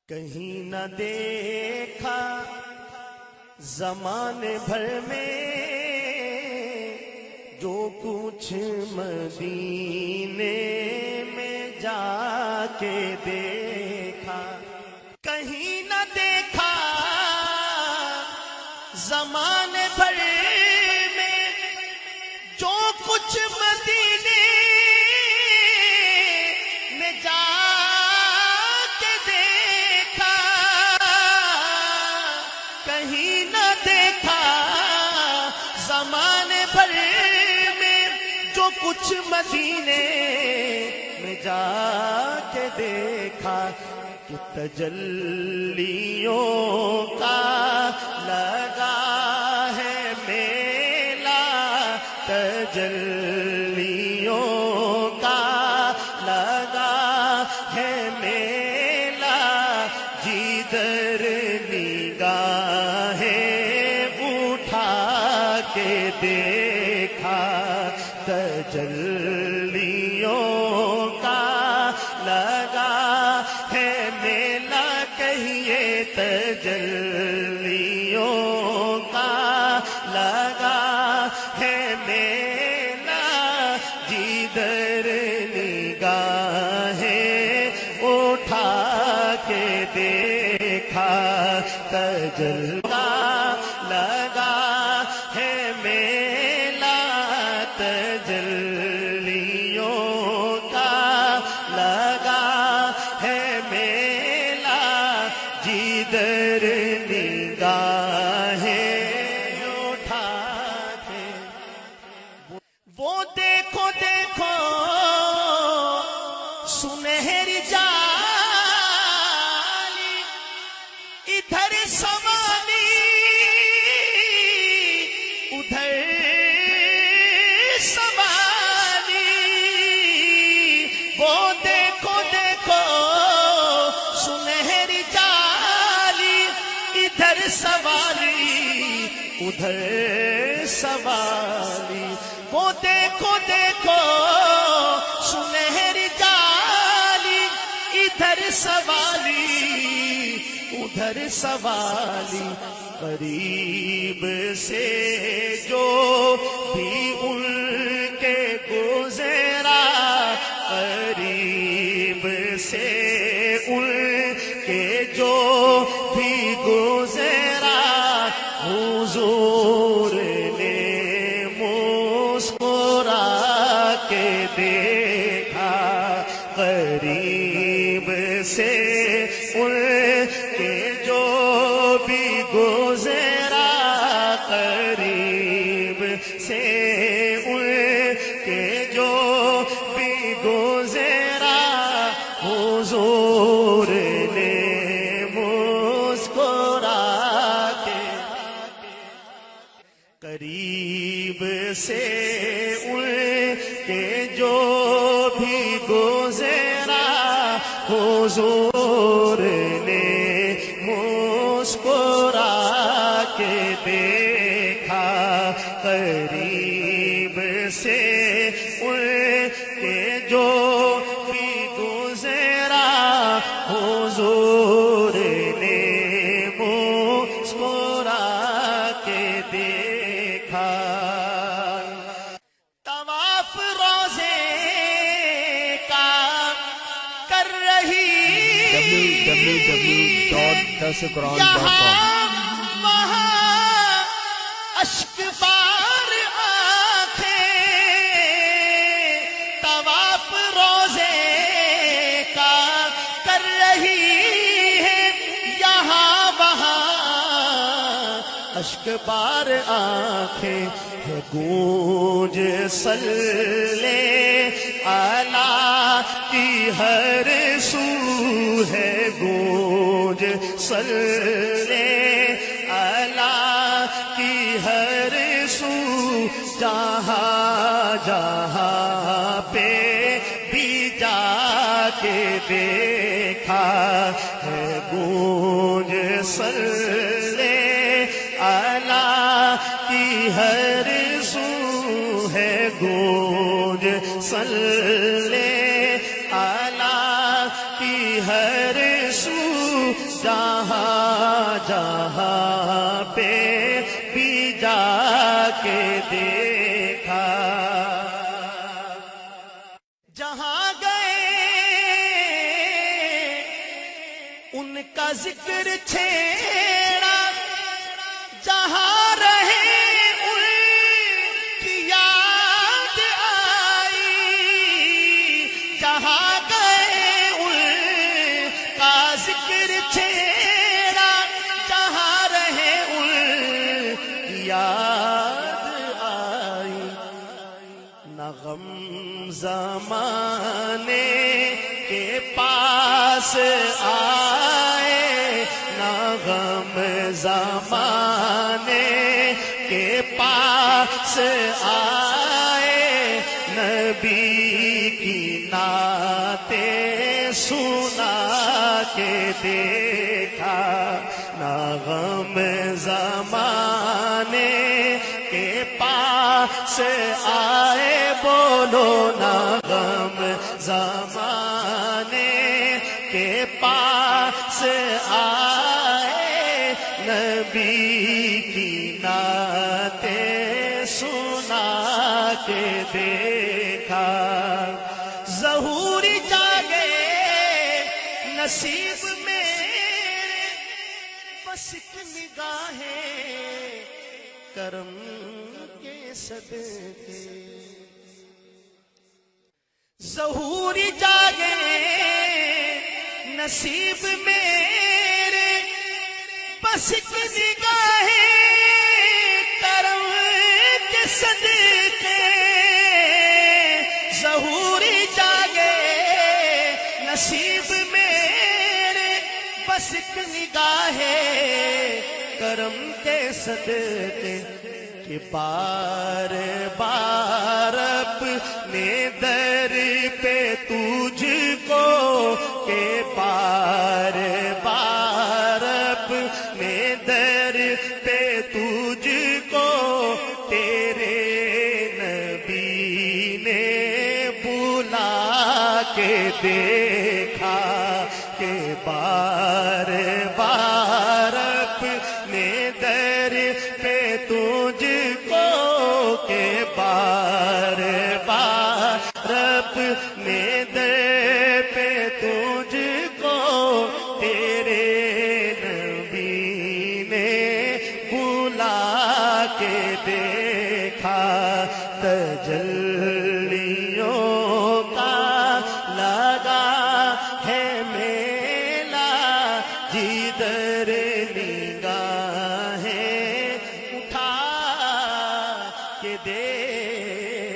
کہیں نہ دیکھا زمانے بھر میں جو کچھ مدینے میں جا کے دیکھا، کہیں نہ دیکھا زمانے بھر میں جو کچھ مدینے میں جا کے دیکھا، کہیں نہ دیکھا زمانے بھر میں جو کچھ مدینے میں جا کے دیکھا، کہ تجلیوں کا لگا ہے میلہ، تجلیوں کا لگا ہے میلہ، جدھر نگاہیں اٹھا کے دیکھا، تجلیوں کا لگا ہے میلہ، کہیے تجلیوں کا لگا ہے میلہ، جدھر نگاہیں اٹھا کے دیکھا، تجلیوں کا لگا ہے میلہ، تجلیوں کا لگا ہے میلہ، جدھر نگاہیں اٹھا کے وہ دیکھو دیکھو سنہری جالی ادھر سوالی ادھر سوالی، وہ دیکھو دیکھو سنہری جالی ادھر سوالی ادھر سوالی، وہ دیکھو دیکھو سنہری جالی ادھر سوالی ادھر سوالی، قریب سے جو بھی ان کے گزرا، قریب سے ان کے جو بھی گزرا، حضور نے مسکرا کے دیکھا، قریب سے ان کے جو بھی گزرا، قریب سے ان کے جو بھی گزرا، حضور نے مسکرا کے، قریب سے ان کے جو بھی گزرا، حضور نے مسکرا کے دیکھا، قریب سے ان کے جو بھی گزرا، حضور نے مسکرا کے دیکھا، طواف روزے کا کر رہی www.darsulquran.com یہاں وہاں اشک بار آنکھیں، طواف روزے کا کر رہی ہے یہاں وہاں اشک بار آنکھیں، ہے گونج صلی اللہ کی ہر سو، ہے گونج صلی اللہ کی ہر سو، جہاں جہاں پہ بھی جا کے دیکھا، ہے گونج صلی اللہ کی ہر سو، ہے گونج صلی اللہ کی ہر سو جہاں جہاں پہ بھی جا کے دیکھا، جہاں گئے ان کا ذکر چھیڑا، جہاں رہے ان کی یاد آئی، جہاں گئے ان کا ذکر چھیڑا، جہاں رہے ان کی یاد آئی، نہ غم زمانے کے پاس آئے، نہ غم زمانے کے پاس آئے، نبی کی نعتیں سنا کے دیکھا، نہ غم زمانے کے پاس آئے، بولو نہ غم زمانے کے پاس آئے، نبی کی نعتیں سنا کے دیکھا، ظہوری جاگے نصیب میرے، بس ایک نگاہیں کرم کے صدقے، ظہوری جاگے نصیب میرے، بس ایک نگاہیں کرم کے صدقے، ظہوری جاگے نصیب میرے، بس ایک نگاہیں کرم کے صدقے، کہ بار بار اپنے در پہ تجھ کو، کہ بار بار اپنے در پہ تجھ کو تیرے نبی نے بلا کے دیکھا، کہ بار بار اپنے در پہ تجھ کو، کہ بار بار اپنے در پہ تجھ کو تیرے نبی نے بلا کے دیکھا، تجلیوں کا لگا ہے میلہ، جدھر نگاہیں اٹھا کے دیکھا،